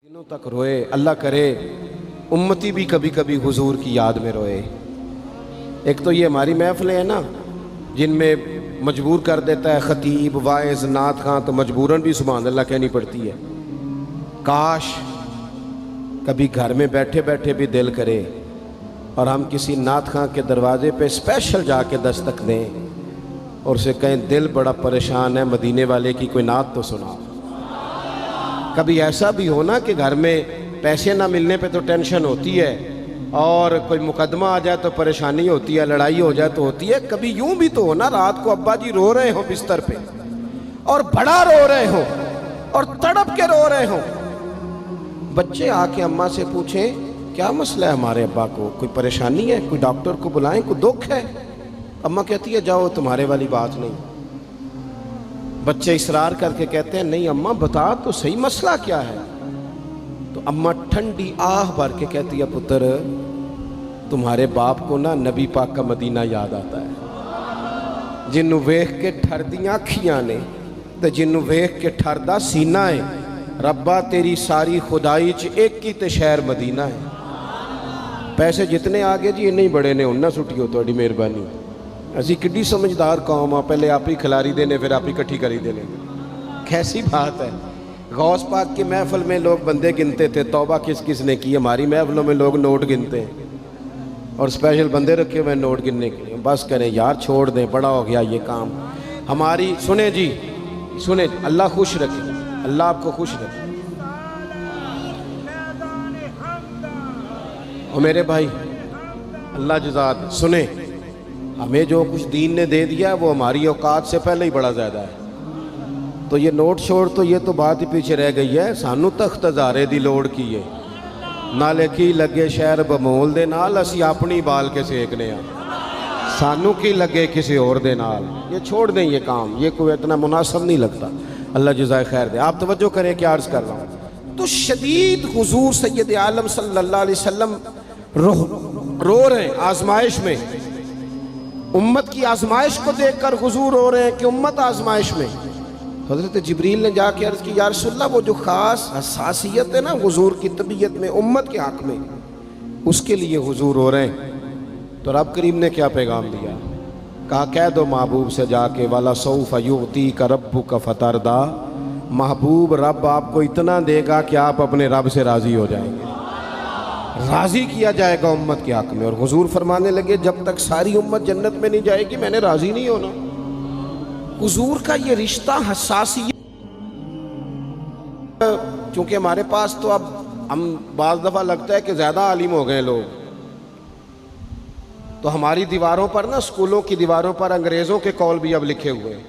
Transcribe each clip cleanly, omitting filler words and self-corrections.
दिनों तक रोए। अल्लाह करे उम्मती भी कभी कभी हुजूर की याद में रोए। एक तो ये हमारी महफिलें हैं ना जिनमें मजबूर कर देता है ख़तीब वाइज़ नात खां, तो मजबूरन भी सुभान अल्लाह कहनी पड़ती है। काश कभी घर में बैठे बैठे भी दिल करे और हम किसी नात खां के दरवाजे पे स्पेशल जाके दस्तक दें और उसे कहें दिल बड़ा परेशान है, मदीने वाले की कोई नात तो सुना। कभी ऐसा भी हो ना कि घर में पैसे ना मिलने पे तो टेंशन होती है और कोई मुकदमा आ जाए तो परेशानी होती है, लड़ाई हो जाए तो होती है। कभी यूं भी तो हो ना रात को अब्बा जी रो रहे हो बिस्तर पे और बड़ा रो रहे हो और तड़प के रो रहे हो, बच्चे आके अम्मा से पूछें क्या मसला है हमारे अब्बा को, कोई परेशानी है, कोई डॉक्टर को बुलाएं, कोई दुख है। अम्मा कहती है जाओ तुम्हारे वाली बात नहीं। बच्चे इसरार करके कहते हैं नहीं अम्मा बता तो सही मसला क्या है। तो अम्मा ठंडी आह भर के कहती है पुत्र तुम्हारे बाप को ना नबी पाक का मदीना याद आता है, जिन्नू वेख के ठरदियां अखियां ने ते जिन्नू वेख के ठरदा सीना है। रब्बा तेरी सारी खुदाई च एक ही ते शहर मदीना है। पैसे जितने आगे जी इन्ने ही बड़े ने उन्ना सुटियो तुहाडी मेहरबानी। असी किड्डी समझदार कौम आ, पहले आप ही खिलारी देने फिर आप ही इकट्ठी करी देने। कैसी बात है। गौस पाक की महफिल में लोग बंदे गिनते थे, तौबा किस किस ने की। हमारी महफिलों में लोग नोट गिनते हैं और स्पेशल बंदे रखे हुए नोट गिनने के लिए। बस करें यार छोड़ दें, बड़ा हो गया ये काम हमारी। सुने जी सुने, अल्लाह खुश रखे, अल्लाह आपको खुश रखे। और मेरे भाई अल्लाह जज़ात सुने, हमें जो कुछ दीन ने दे दिया वो हमारी औकात से पहले ही बड़ा ज़्यादा है। तो ये नोट छोड़ तो ये तो बात ही पीछे रह गई है। सानू तख्त हज़ारे दी लोड़ की है, नाले की लगे शहर बमोल दे नाल असी अपनी बाल के सेकने आ, सानू की लगे किसी और दे नाल। ये छोड़ दें ये काम, ये कोई इतना मुनासिब नहीं लगता। अल्लाह जज़ाए खैर दे। आप तवज्जो करें क्या अर्ज़ कर रहा हूँ। तो शदीद हुजूर सैयद आलम सल्लल्लाहु अलैहि वसल्लम रो रहे हैं आजमाइश में। उम्मत की आजमाइश को देखकर हुजूर रो रहे हैं कि उम्मत आजमाइश में। हज़रत जिब्रील ने जाके अर्ज़ की या रसूलल्लाह वो जो ख़ास हसासियत है ना हुजूर की तबीयत में उम्मत के हक़ में, उसके लिए हुजूर रो रहे हैं। तो रब करीम ने क्या पैगाम दिया, कहा कह दो महबूब से जाके वाला सौफ युती का रब्बु का फतरदा, महबूब रब आपको इतना देगा कि आप अपने रब से राज़ी हो जाएंगे, राज़ी किया जाएगा उम्मत के हक़ में। और हुजूर फरमाने लगे जब तक सारी उम्मत जन्नत में नहीं जाएगी मैंने राज़ी नहीं होना। हुजूर का ये रिश्ता हसासियत, चूँकि हमारे पास तो अब हम बाज़ दफ़ा लगता है कि ज़्यादा आलिम हो गए लोग, तो हमारी दीवारों पर ना स्कूलों की दीवारों पर अंग्रेज़ों के कौल भी अब लिखे हुए हैं।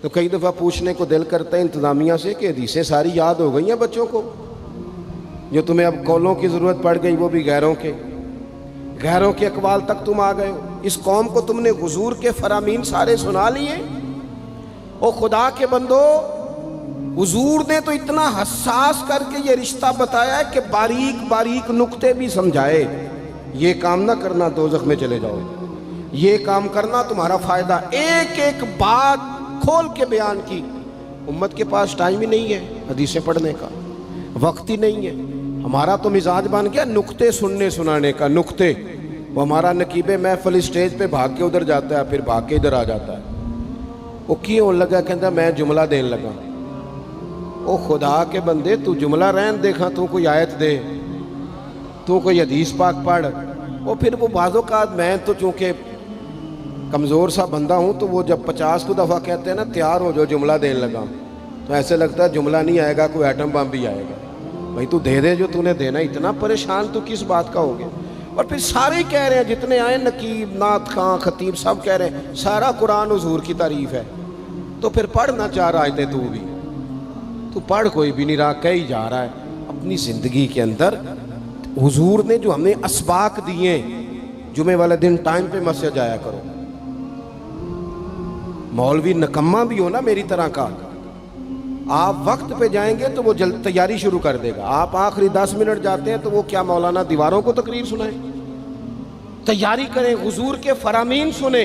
तो कई दफ़ा पूछने को दिल करता है इंतज़ामिया से कि हदीसें सारी याद हो गई हैं बच्चों को, जो तुम्हें अब कौलों की ज़रूरत पड़ गई वो भी गैरों के अकवाल तक तुम आ गए हो। इस कौम को तुमने हुजूर के फरामीन सारे सुना लिए। ओ खुदा के बंदो, हुजूर ने तो इतना हसास करके ये रिश्ता बताया है कि बारीक बारीक नुक्ते भी समझाए। ये काम ना करना दोज़ख में चले जाओ, ये काम करना तुम्हारा फ़ायदा। एक एक बात खोल के बयान की। उम्मत के पास टाइम ही नहीं है हदीसें पढ़ने का, वक्त ही नहीं है। हमारा तो मिजाज बन गया नुक्ते सुनने सुनाने का। नुक्ते वो हमारा नकीबे महफिल स्टेज पे भाग के उधर जाता है, फिर भाग के इधर आ जाता है। वो क्यों लगा, कहता मैं जुमला देने लगा। ओ खुदा के बंदे तू जुमला रहन देखा, तू कोई आयत दे, तू कोई हदीस पाक पढ़। वो फिर वो बाज़ों का मैं तो चूँकि कमज़ोर सा बंदा हूँ, तो वो जब 50 को दफ़ा कहते हैं ना तैयार हो जो जुमला देने लगा, तो ऐसे लगता है जुमला नहीं आएगा कोई एटम बम भी आएगा। भाई तू दे दे जो तूने देना, इतना परेशान तो किस बात का हो गया। और फिर सारे कह रहे हैं जितने आए, नकीब नात खां खतीब सब कह रहे हैं सारा कुरान हुजूर की तारीफ है। तो फिर पढ़ना चाह रहा है तू भी, तू पढ़, कोई भी नहीं रहा, कह ही जा रहा है। अपनी ज़िंदगी के अंदर हुजूर ने जो हमें असबाक दिए, जुमे वाले दिन टाइम पे मस्जिद जाया करो। मौलवी नकम्मा भी हो ना मेरी तरह का, आप वक्त पे जाएंगे तो वो जल्द तैयारी शुरू कर देगा। आप आखिरी 10 मिनट जाते हैं तो वो क्या मौलाना दीवारों को तकरीर सुनाए। तैयारी करें, हुजूर के फरामीन सुने।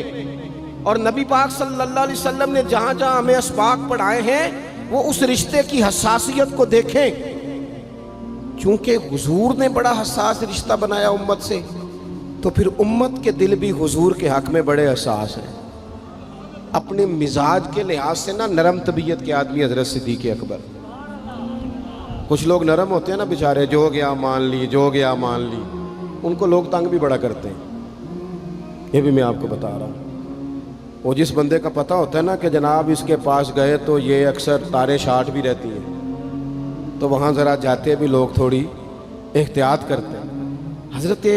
और नबी पाक सल्लल्लाहु अलैहि वसल्लम ने जहाँ जहाँ हमें असबाक पढ़ाए हैं वो उस रिश्ते की हसासियत को देखें। چونکہ حضور نے بڑا حساس رشتہ بنایا امت سے، تو پھر امت کے دل بھی حضور کے حق میں بڑے حساس ہیں۔ اپنے مزاج کے لحاظ سے نا نرم طبیعت کے آدمی حضرت صدیق اکبر۔ کچھ لوگ نرم ہوتے ہیں نا بیچارے، جو گیا مان لی، جو گیا مان لی، ان کو لوگ تنگ بھی بڑا کرتے ہیں۔ یہ بھی میں آپ کو بتا رہا ہوں۔ وہ جس بندے کا پتہ ہوتا ہے نا کہ جناب اس کے پاس گئے تو یہ اکثر تارے شاٹ بھی رہتی ہیں، تو وہاں ذرا جاتے بھی لوگ تھوڑی احتیاط کرتے ہیں۔ حضرت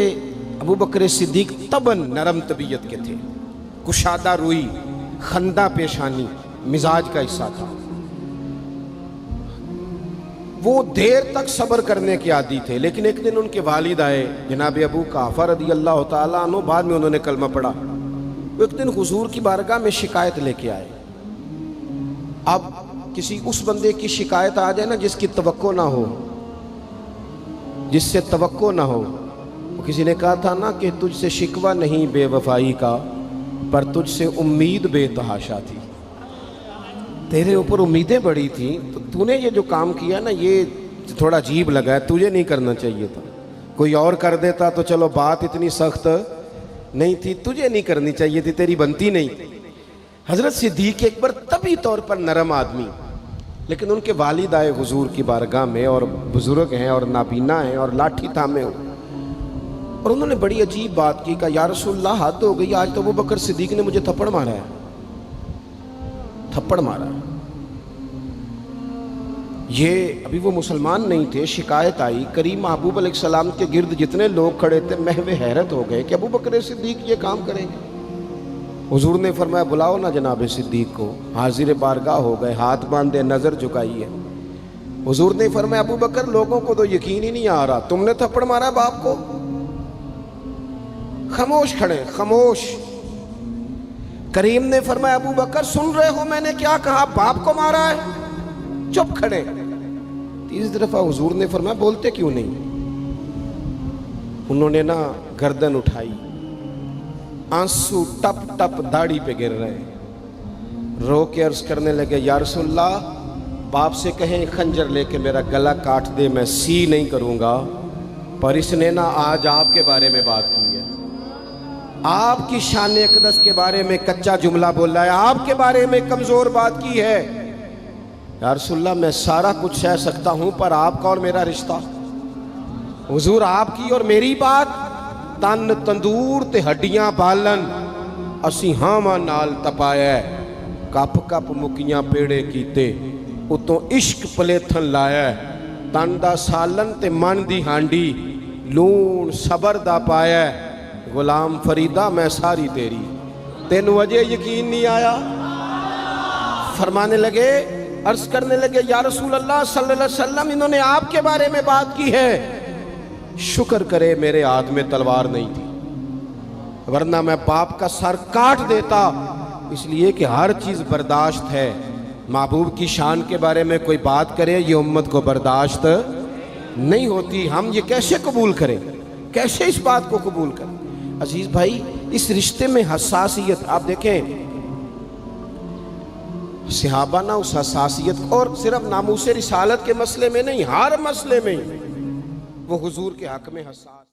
ابو بکر صدیق طبعاً نرم طبیعت کے تھے، کشادہ روئی، خندہ پیشانی مزاج کا حصہ تھا۔ وہ دیر تک صبر کرنے کے عادی تھے، لیکن ایک دن ان کے والد آئے جناب ابو قحافہ رضی اللہ تعالیٰ عنہ، بعد میں انہوں نے کلمہ پڑھا۔ وہ ایک دن حضور کی بارگاہ میں شکایت لے کے آئے۔ اب کسی اس بندے کی شکایت آ جائے نا جس کی توقع نہ ہو، جس سے توقع نہ ہو۔ کسی نے کہا تھا نا کہ تجھ سے شکوہ نہیں بے وفائی کا، پر تجھ سے امید بے تحاشا تھی۔ تیرے اوپر امیدیں بڑی تھیں، تو نے یہ جو کام کیا نا یہ تھوڑا عجیب لگا ہے، تجھے نہیں کرنا چاہیے تھا۔ کوئی اور کر دیتا تو چلو بات اتنی سخت نہیں تھی، تجھے نہیں کرنی چاہیے تھی، تیری بنتی نہیں تھی۔ حضرت صدیق اکبر طبی طور پر نرم آدمی، لیکن ان کے والد آئے حضور کی بارگاہ میں، اور بزرگ ہیں اور نابینا ہیں اور لاٹھی تھامے ہوئے، اور انہوں نے بڑی عجیب بات کی، کہا یا رسول اللہ حد ہو گئی، آج تو ابو بکر صدیق نے مجھے تھپڑ مارا ہے، تھپڑ مارا ہے۔ یہ ابھی وہ مسلمان نہیں تھے، شکایت آئی، کریم محبوب علیہ السلام کے گرد جتنے لوگ کھڑے تھے محو حیرت ہو گئے کہ ابو بکر صدیق یہ کام کریں گے۔ حضور نے فرمایا بلاؤ نا جناب صدیق کو۔ حاضر بارگاہ ہو گئے، ہاتھ باندھے، نظر جھکائی ہے۔ حضور نے فرمایا ابو بکر لوگوں کو تو یقین ہی نہیں آ رہا، تم نے تھپڑ مارا باپ کو؟ خاموش کھڑے، خاموش۔ کریم نے فرمایا ابو بکر سن رہے ہو میں نے کیا کہا، باپ کو مارا ہے؟ چپ کھڑے۔ تیسری دفعہ حضور نے فرمایا بولتے کیوں نہیں؟ انہوں نے نا گردن اٹھائی، آنسو ٹپ ٹپ داڑھی پہ گر رہے، رو کے عرض کرنے لگے یا رسول اللہ باپ سے کہیں خنجر لے کے میرا گلا کاٹ دے، میں سی نہیں کروں گا، پر اس نے نا آج آپ کے بارے میں بات کی ہے، آپ کی شان اقدس کے بارے میں کچا جملہ بولا ہے، آپ کے بارے میں کمزور بات کی ہے۔ یا رسول اللہ میں سارا کچھ سہ سکتا ہوں، پر آپ کا اور میرا رشتہ، حضور آپ کی اور میری بات، تن تندور تے ہڈیاں بالن، اسی ہاواں نال تپایا، کپ کپ مکیاں پیڑے کیتے، اتوں عشق پلیتھن لایا، تن دا سالن تے من دی ہانڈی، لون صبر دا پایا، غلام فریدہ میں ساری تیری، تین وجہ یقین نہیں آیا؟ فرمانے لگے، عرض کرنے لگے یا رسول اللہ صلی اللہ علیہ وسلم انہوں نے آپ کے بارے میں بات کی ہے، شکر کرے میرے ہاتھ میں تلوار نہیں تھی، ورنہ میں باپ کا سر کاٹ دیتا، اس لیے کہ ہر چیز برداشت ہے، محبوب کی شان کے بارے میں کوئی بات کرے یہ امت کو برداشت نہیں ہوتی، ہم یہ کیسے قبول کریں، کیسے اس بات کو قبول کریں؟ عزیز بھائی اس رشتے میں حساسیت آپ دیکھیں، صحابہ نا اس حساسیت، اور صرف ناموس رسالت کے مسئلے میں نہیں، ہر مسئلے میں وہ حضور کے حق میں حساس